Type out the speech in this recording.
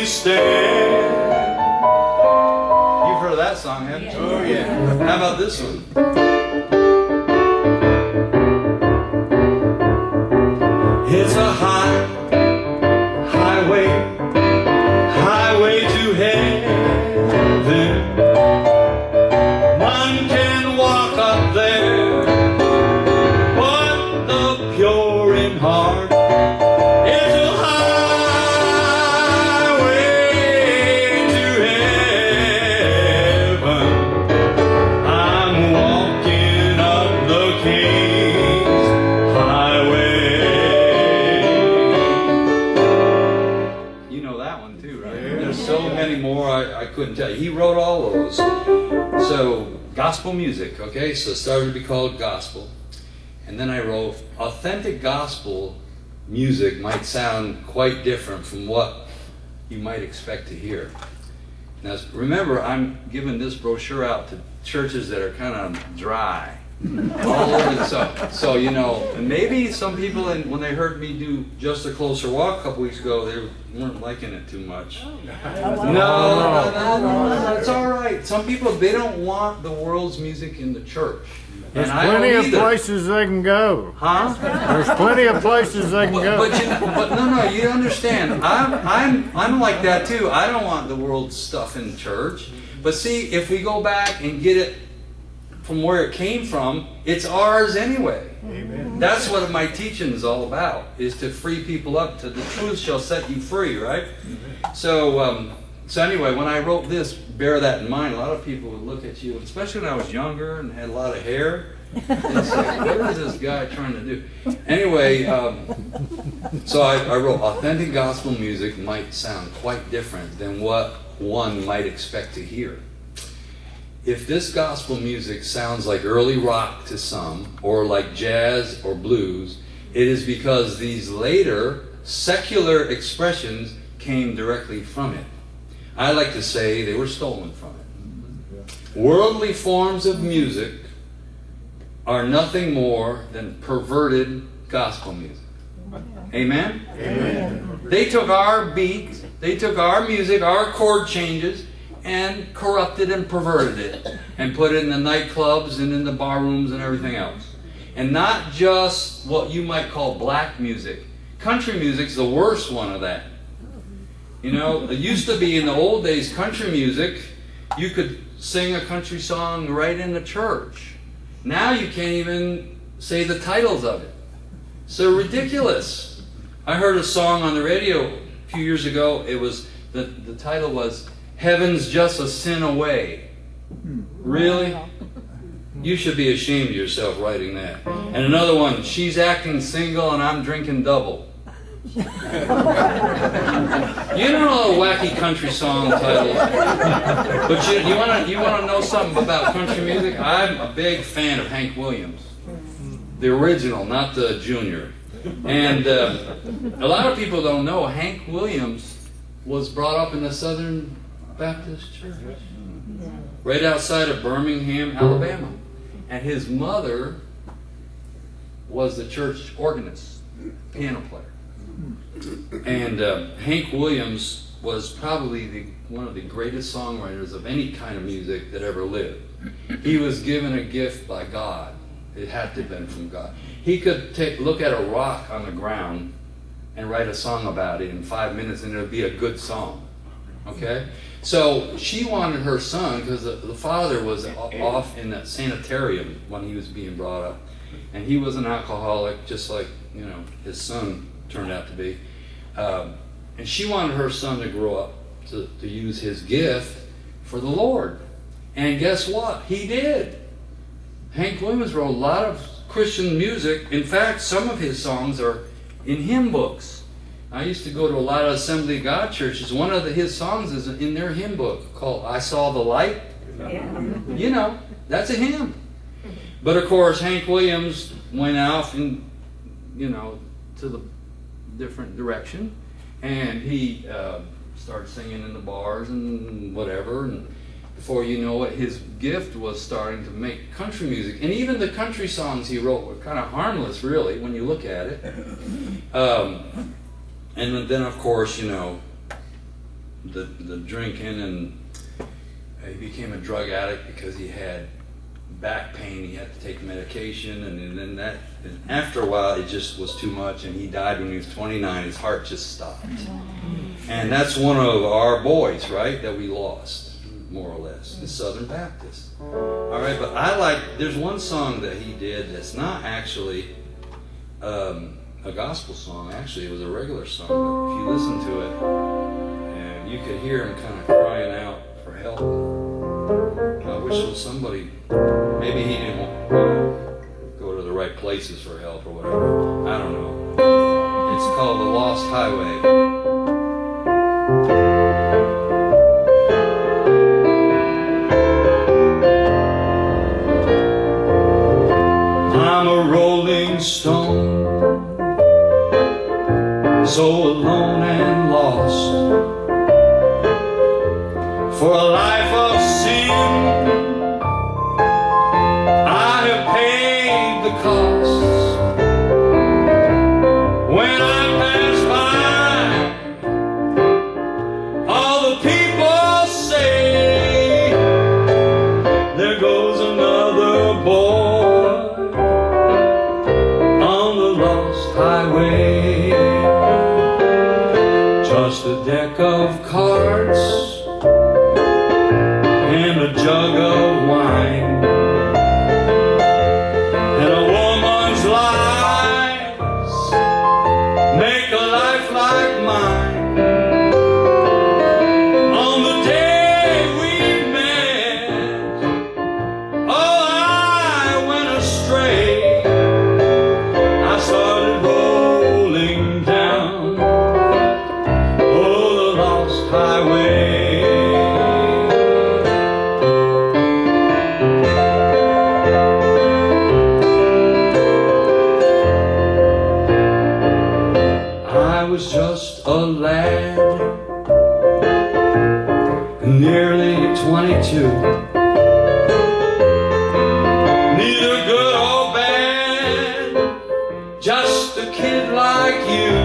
stand. You've heard of that song, haven't you? Oh, yeah. How about this one? It's a highway to heaven. One can walk up there, but the pure in heart. It's a highway to heaven. I'm walking up the King's highway. You know that one too, right? There's so many more I couldn't tell you. He wrote all those. So, gospel music, okay? So it started to be called gospel. And then I wrote, authentic gospel music might sound quite different from what you might expect to hear. Now, remember, I'm giving this brochure out to churches that are kind of dry. All over the so, you know, and maybe some people, when they heard me do Just a Closer Walk a couple weeks ago, they weren't liking it too much. No, it's all right. Some people, they don't want the world's music in the church. There's plenty of places they can go. Huh? There's plenty of places they can go. But no, you understand. I'm like that too. I don't want the world's stuff in church. But see, if we go back and get it from where it came from, it's ours anyway. Amen. That's what my teaching is all about, is to free people up to the truth shall set you free, right? Amen. So anyway, when I wrote this, bear that in mind. A lot of people would look at you, especially when I was younger and had a lot of hair, and say, what is this guy trying to do? Anyway, so I wrote, authentic gospel music might sound quite different than what one might expect to hear. If this gospel music sounds like early rock to some, or like jazz or blues, it is because these later secular expressions came directly from it. I like to say they were stolen from it. Worldly forms of music are nothing more than perverted gospel music. Amen? Amen. They took our beat, they took our music, our chord changes, and corrupted and perverted it, and put it in the nightclubs and in the bar rooms and everything else. And not just what you might call black music. Country music's the worst one of that. You know, it used to be in the old days, country music, you could sing a country song right in the church. Now you can't even say the titles of it. So ridiculous. I heard a song on the radio a few years ago. It was, the title was, Heaven's Just a Sin Away. Really? You should be ashamed of yourself writing that. And another one, She's Acting Single and I'm Drinking Double. You don't know wacky country song titles. But you want to know something about country music? I'm a big fan of Hank Williams. The original, not the junior. And a lot of people don't know Hank Williams was brought up in the Southern Baptist Church, right outside of Birmingham, Alabama. And his mother was the church organist, piano player. And Hank Williams was probably one of the greatest songwriters of any kind of music that ever lived. He was given a gift by God. It had to have been from God. He could look at a rock on the ground and write a song about it in 5 minutes, and it would be a good song. Okay? So she wanted her son, because the father was off in that sanitarium when he was being brought up. And he was an alcoholic, just like, you know, his son turned out to be. And she wanted her son to grow up to use his gift for the Lord. And guess what? He did. Hank Williams wrote a lot of Christian music. In fact, some of his songs are in hymn books. I used to go to a lot of Assembly of God churches. One of his songs is in their hymn book called I Saw the Light. Yeah. You know, that's a hymn. But of course, Hank Williams went off and, you know, to the different direction. And he started singing in the bars and whatever. And before you know it, his gift was starting to make country music. And even the country songs he wrote were kind of harmless, really, when you look at it. And then, of course, you know, the drinking, and he became a drug addict because he had back pain. He had to take medication, and then that. And after a while, it just was too much, and he died when he was 29. His heart just stopped, and that's one of our boys, right, that we lost, more or less, the Southern Baptist. All right, but there's one song that he did that's not actually a gospel song. Actually, it was a regular song, but if you listen to it, and you could hear him kind of crying out for help. I wish there was somebody, maybe he didn't go to the right places for help or whatever. I don't know. It's called The Lost Highway. I'm a rolling stone, so alone and lost, for a life of sin. I have paid the cost. When I pass by, all the people say, there goes another boy on the lost highway. Just a deck of cards and a jug of wine, and a woman's lies make a life like mine. On the day we met, oh, I went astray. I started rolling down, oh, the lost highway. I was just a lad, nearly 22, neither good or bad, just a kid like you.